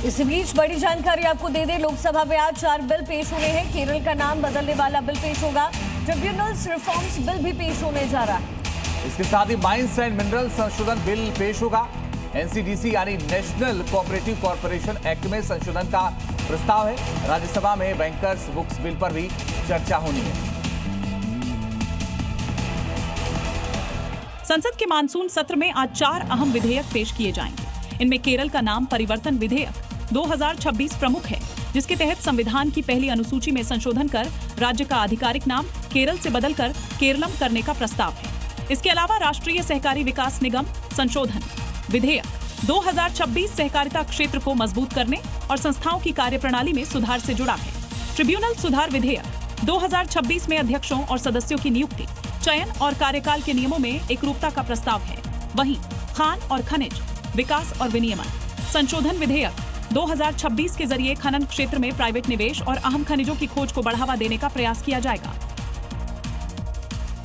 इसी बीच बड़ी जानकारी आपको दे दें, लोकसभा में आज 4 बिल पेश हो रहे हैं। केरल का नाम बदलने वाला बिल पेश होगा। ट्रिब्यूनल्स रिफॉर्म्स बिल भी पेश होने जा रहा है। इसके साथ ही माइंस एंड मिनरल संशोधन बिल पेश होगा। एनसीडीसी यानी नेशनल कोऑपरेटिव कॉर्पोरेशन एक्ट में संशोधन का प्रस्ताव है। राज्यसभा में बैंकर्स बुक्स बिल पर भी चर्चा होनी है। संसद के मानसून सत्र में आज 4 अहम विधेयक पेश किए जाएंगे। इनमें केरल का नाम परिवर्तन विधेयक 2026 प्रमुख है, जिसके तहत संविधान की पहली अनुसूची में संशोधन कर राज्य का आधिकारिक नाम केरल से बदलकर केरलम करने का प्रस्ताव है। इसके अलावा राष्ट्रीय सहकारी विकास निगम संशोधन विधेयक 2026 सहकारिता क्षेत्र को मजबूत करने और संस्थाओं की कार्यप्रणाली में सुधार से जुड़ा है। ट्रिब्यूनल सुधार विधेयक 2026 में अध्यक्षों और सदस्यों की नियुक्ति, चयन और कार्यकाल के नियमों में एकरूपता का प्रस्ताव है। वहीं खान और खनिज विकास और विनियमन संशोधन विधेयक 2026 के जरिए खनन क्षेत्र में प्राइवेट निवेश और अहम खनिजों की खोज को बढ़ावा देने का प्रयास किया जाएगा।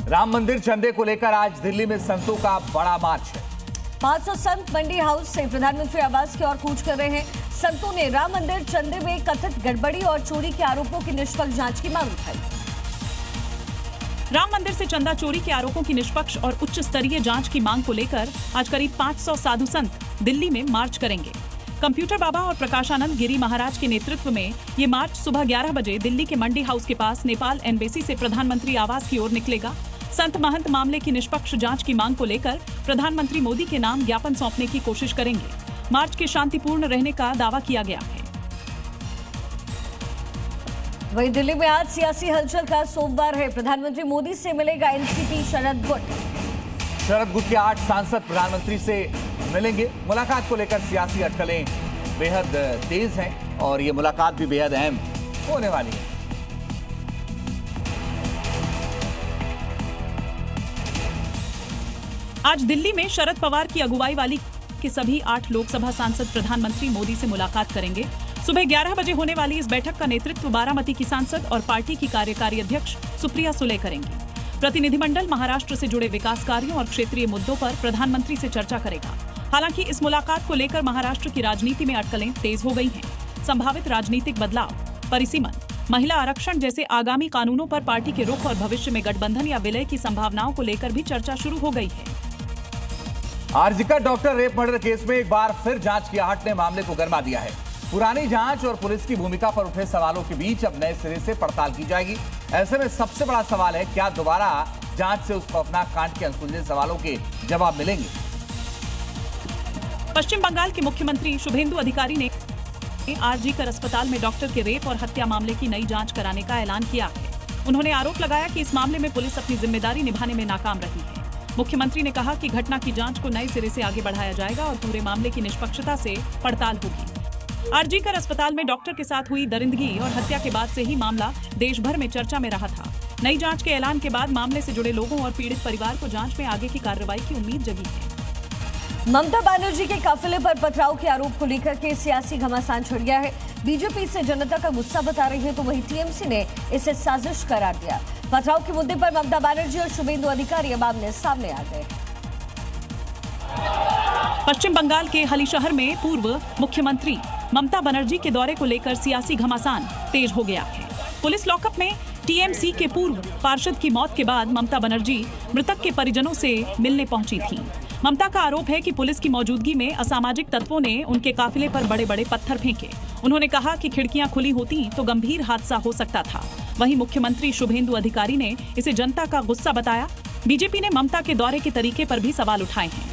राम मंदिर चंदे को लेकर आज दिल्ली में संतों का बड़ा मार्च है। 500 संत मंडी हाउस से प्रधानमंत्री आवास की ओर कूच कर रहे हैं। संतों ने राम मंदिर चंदे में कथित गड़बड़ी और चोरी के आरोपों की निष्पक्ष जांच की मांग उठाई। राम मंदिर से चंदा चोरी के आरोपों की निष्पक्ष और उच्च स्तरीय जांच की मांग को लेकर आज करीब 500 साधु संत दिल्ली में मार्च करेंगे। कंप्यूटर बाबा और प्रकाशानंद गिरी महाराज के नेतृत्व में ये मार्च सुबह 11 बजे दिल्ली के मंडी हाउस के पास नेपाल एम्बेसी से प्रधानमंत्री आवास की ओर निकलेगा। संत महंत मामले की निष्पक्ष जांच की मांग को लेकर प्रधानमंत्री मोदी के नाम ज्ञापन सौंपने की कोशिश करेंगे। मार्च के शांतिपूर्ण रहने का दावा किया गया है। वहीं दिल्ली में आज सियासी हलचल का सोमवार है। प्रधानमंत्री मोदी से मिलेगा एनसीपी शरद गुट। शरद गुट के 8 सांसद प्रधानमंत्री से मिलेंगे। मुलाकात को लेकर सियासी अटकलें बेहद तेज हैं और ये मुलाकात भी बेहद अहम होने वाली है। आज दिल्ली में शरद पवार की अगुवाई वाली के सभी 8 लोकसभा सांसद प्रधानमंत्री मोदी से मुलाकात करेंगे। सुबह 11 बजे होने वाली इस बैठक का नेतृत्व बारामती की सांसद और पार्टी की कार्यकारी अध्यक्ष सुप्रिया सुले करेंगी। प्रतिनिधिमंडल महाराष्ट्र से जुड़े विकास कार्यों और क्षेत्रीय मुद्दों पर प्रधानमंत्री से चर्चा करेगा। हालांकि इस मुलाकात को लेकर महाराष्ट्र की राजनीति में अटकलें तेज हो गई हैं। संभावित राजनीतिक बदलाव, परिसीमन, महिला आरक्षण जैसे आगामी कानूनों पर पार्टी के रुख और भविष्य में गठबंधन या विलय की संभावनाओं को लेकर भी चर्चा शुरू हो गई है। RG Kar doctor rape murder case में एक बार फिर जांच की आहट ने मामले को गरमा दिया है। पुरानी जांच और पुलिस की भूमिका पर उठे सवालों के बीच अब नए सिरे से पड़ताल की जाएगी। ऐसे में सबसे बड़ा सवाल है, क्या दोबारा जांच से उस खौफनाक कांड के अनसुलझे सवालों के जवाब मिलेंगे? पश्चिम बंगाल के मुख्यमंत्री शुभेंदु अधिकारी ने आरजीकर अस्पताल में डॉक्टर के रेप और हत्या मामले की नई जांच कराने का ऐलान किया है। उन्होंने आरोप लगाया कि इस मामले में पुलिस अपनी जिम्मेदारी निभाने में नाकाम रही है। मुख्यमंत्री ने कहा कि घटना की जांच को नए सिरे से आगे बढ़ाया जाएगा और पूरे मामले की निष्पक्षता से पड़ताल होगी। आरजीकर अस्पताल में डॉक्टर के साथ हुई दरिंदगी और हत्या के बाद से ही मामला देश भर में चर्चा में रहा था। नई जांच के ऐलान के बाद मामले से जुड़े लोगों और पीड़ित परिवार को जांच में आगे की कार्रवाई की उम्मीद जगी है। ममता बनर्जी के काफिले पर पथराव के आरोप को लेकर के सियासी घमासान छिड़ गया है। बीजेपी से जनता का गुस्सा बता रही है तो वहीं टीएमसी ने इसे साजिश करार दिया। पथराव के मुद्दे पर ममता बनर्जी और शुभेंदु अधिकारी अब आमने सामने आ गए। पश्चिम बंगाल के हलीशहर में पूर्व मुख्यमंत्री ममता बनर्जी के दौरे को लेकर सियासी घमासान तेज हो गया है। पुलिस लॉकअप में टीएमसी के पूर्व पार्षद की मौत के बाद ममता बनर्जी मृतक के परिजनों से मिलने पहुंची थीं। ममता का आरोप है कि पुलिस की मौजूदगी में असामाजिक तत्वों ने उनके काफिले पर बड़े बड़े पत्थर फेंके। उन्होंने कहा कि खिड़कियां खुली होती तो गंभीर हादसा हो सकता था। वहीं मुख्यमंत्री शुभेंदु अधिकारी ने इसे जनता का गुस्सा बताया। बीजेपी ने ममता के दौरे के तरीके पर भी सवाल उठाए हैं।